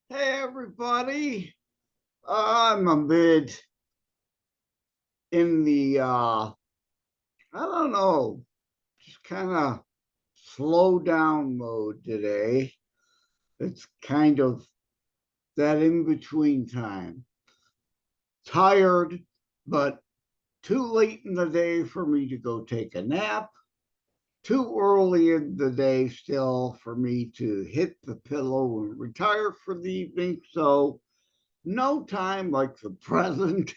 Hey everybody, I'm a bit in the I don't know, just kind of slow down mode today. It's kind of that in between time. Tired, but too late in the day for me to go take a nap. Too early in the day still for me to hit the pillow and retire for the evening. So no time like the present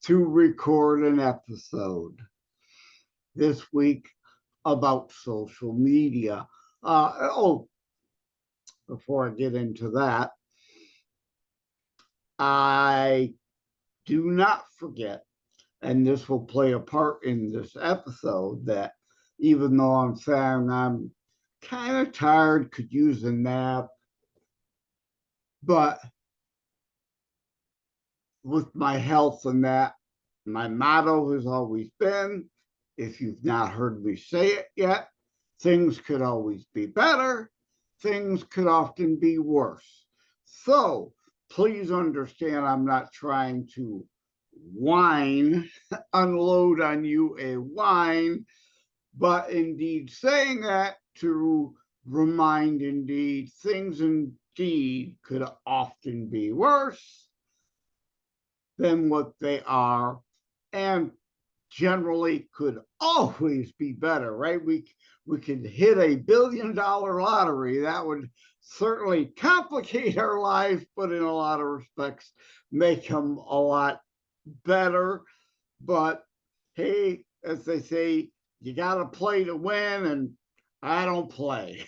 to record an episode this week about social media. Before I get into that, I do not forget, and this will play a part in this episode, that even though I'm saying I'm kind of tired, could use a nap, but with my health and that, my motto has always been, if you've not heard me say it yet, things could always be better, things could often be worse. So please understand, I'm not trying to whine, unload on you a whine, but indeed saying that to remind indeed things indeed could often be worse than what they are, and generally could always be better, right? We could hit $1 billion lottery. That would certainly complicate our lives, but in a lot of respects, make them a lot better. But hey, as they say, you got to play to win, and I don't play.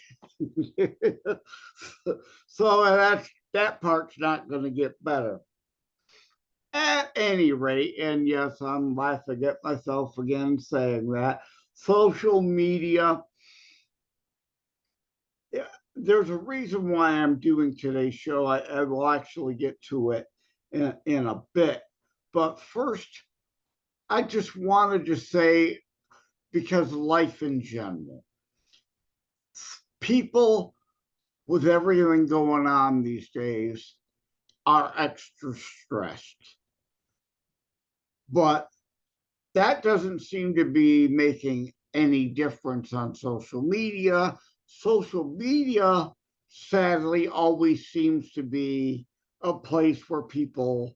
So that part's not going to get better. At any rate, and yes, I forget myself again saying that, social media, yeah, there's a reason why I'm doing today's show. I will actually get to it in a bit. But first, I just wanted to say, because life in general, people with everything going on these days are extra stressed. But that doesn't seem to be making any difference on social media. Social media, sadly, always seems to be a place where people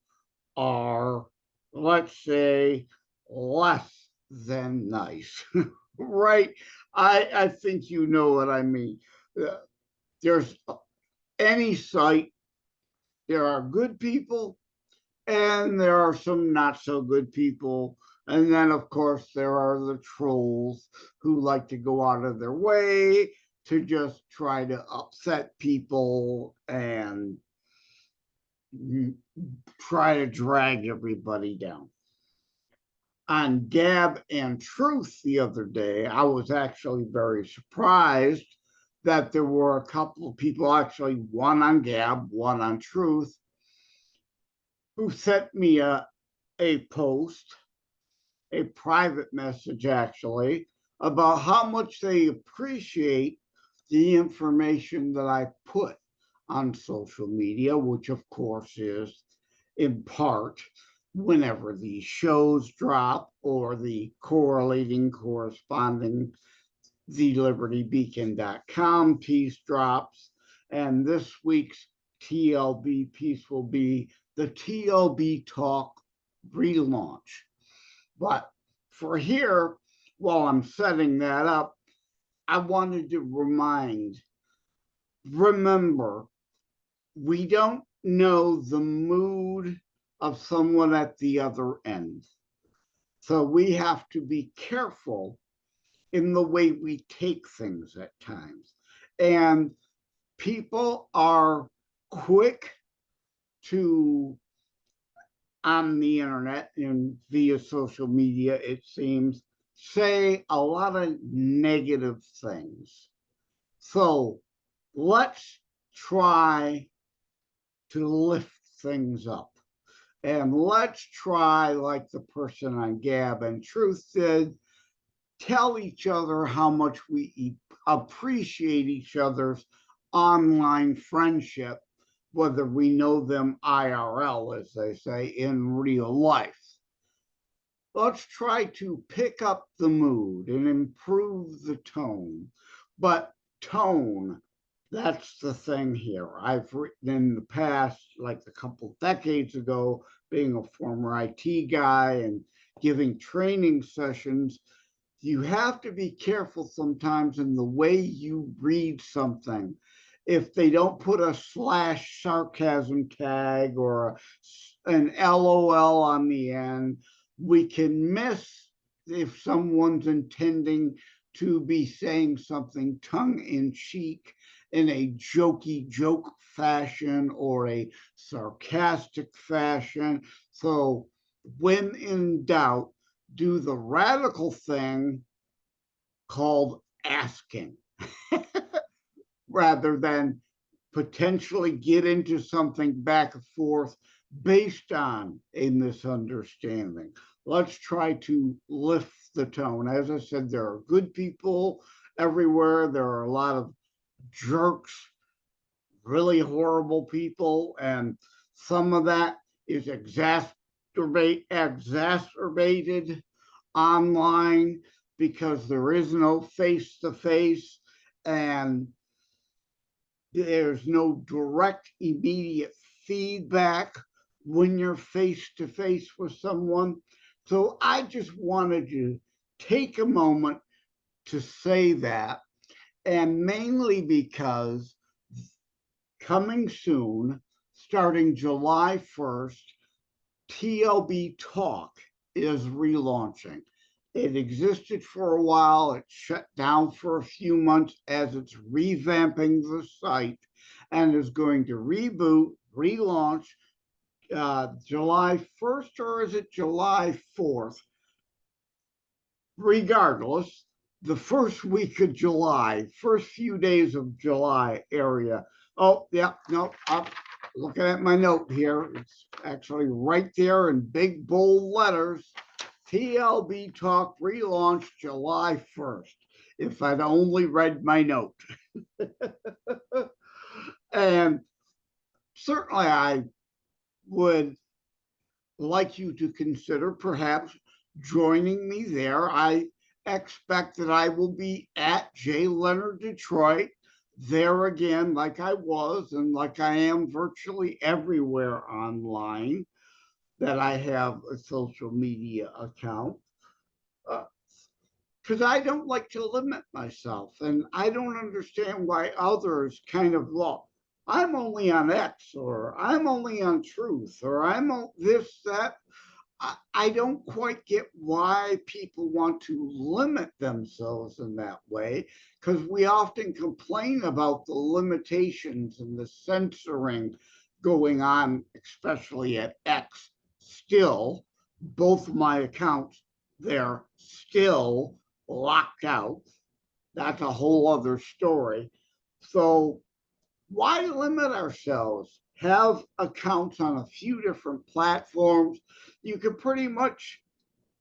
are, let's say, less than nice, right? I think you know what I mean. There's any site, there are good people and there are some not so good people. And then, of course, there are the trolls who like to go out of their way to just try to upset people and try to drag everybody down. On Gab and Truth the other day, I was actually very surprised that there were a couple of people, actually, one on Gab, one on Truth, who sent me a post, a private message actually, about how much they appreciate the information that I put on social media, which of course is in part whenever these shows drop or the corresponding thelibertybeacon.com piece drops. And this week's TLB piece will be the TLB-Talk relaunch. But for here, while I'm setting that up, I wanted to remember, we don't know the mood of someone at the other end. So we have to be careful in the way we take things at times. And people are quick to, on the internet and via social media, it seems, say a lot of negative things. So let's try to lift things up. And let's try, like the person on Gab and Truth did, tell each other how much we appreciate each other's online friendship, whether we know them IRL, as they say, in real life. Let's try to pick up the mood and improve the tone. But tone, that's the thing here. I've written in the past, like a couple decades ago, being a former IT guy and giving training sessions, you have to be careful sometimes in the way you read something. If they don't put a slash sarcasm tag or an LOL on the end, we can miss if someone's intending to be saying something tongue in cheek in a jokey joke fashion or a sarcastic fashion. So, when in doubt, do the radical thing called asking rather than potentially get into something back and forth based on a misunderstanding. Let's try to lift the tone. As I said, there are good people everywhere. There are a lot of jerks, really horrible people, and some of that is exacerbated online because there is no face to face and there's no direct immediate feedback when you're face to face with someone. So I just wanted to take a moment to say that, and mainly because coming soon, starting July 1st, TLB-Talk is relaunching. It existed for a while. It shut down for a few months as it's revamping the site and is going to reboot, relaunch July 1st, or is it July 4th? Regardless, the first week of July, first few days of July area. Oh, yeah, no, I'm looking at my note here. It's actually right there in big bold letters. TLB-Talk relaunch July 1st. If I'd only read my note. And certainly I would like you to consider perhaps joining me there. I expect that I will be at J. Leonard Detroit, there again, like I was and like I am virtually everywhere online that I have a social media account. Because I don't like to limit myself, and I don't understand why others kind of look. I'm only on X, or I'm only on Truth, or I'm on this, that. I don't quite get why people want to limit themselves in that way, because we often complain about the limitations and the censoring going on, especially at X. Still, both my accounts, they're still locked out. That's a whole other story. So why limit ourselves? Have accounts on a few different platforms. You can pretty much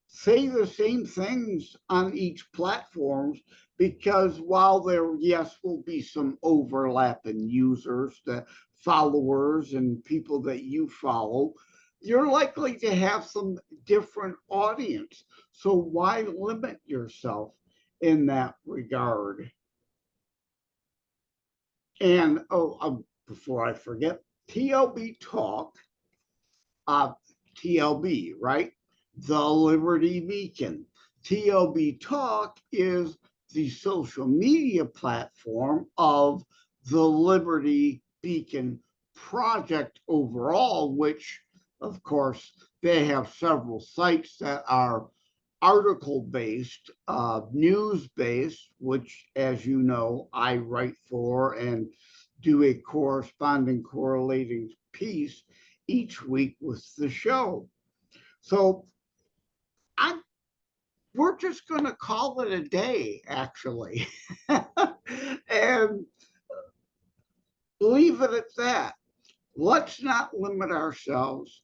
say the same things on each platform because while there, yes, will be some overlap in users, the followers and people that you follow, you're likely to have some different audience. So why limit yourself in that regard? And before I forget, TLB-Talk, TLB, right? The Liberty Beacon. TLB-Talk is the social media platform of the Liberty Beacon project overall, which, of course, they have several sites that are article-based, news-based, which, as you know, I write for and do a corresponding correlating piece each week with the show. So we're just going to call it a day, actually, and leave it at that. Let's not limit ourselves,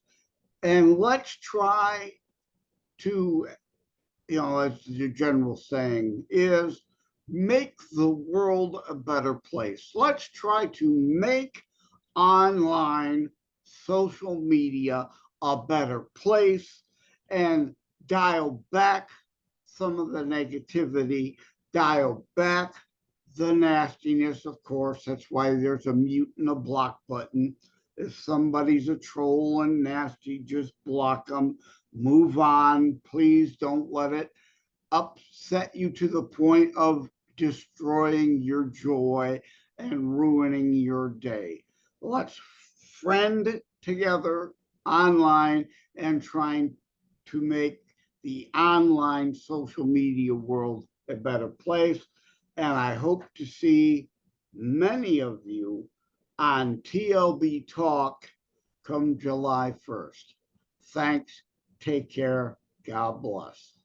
and let's try to, as the general saying is, make the world a better place. Let's try to make online social media a better place and dial back some of the negativity, dial back the nastiness, of course. That's why there's a mute and a block button. If somebody's a troll and nasty, just block them. Move on. Please don't let it upset you to the point of destroying your joy and ruining your day. Let's friend together online and trying to make the online social media world a better place. And I hope to see many of you on TLB-Talk come July 1st. Thanks. Take care. God bless.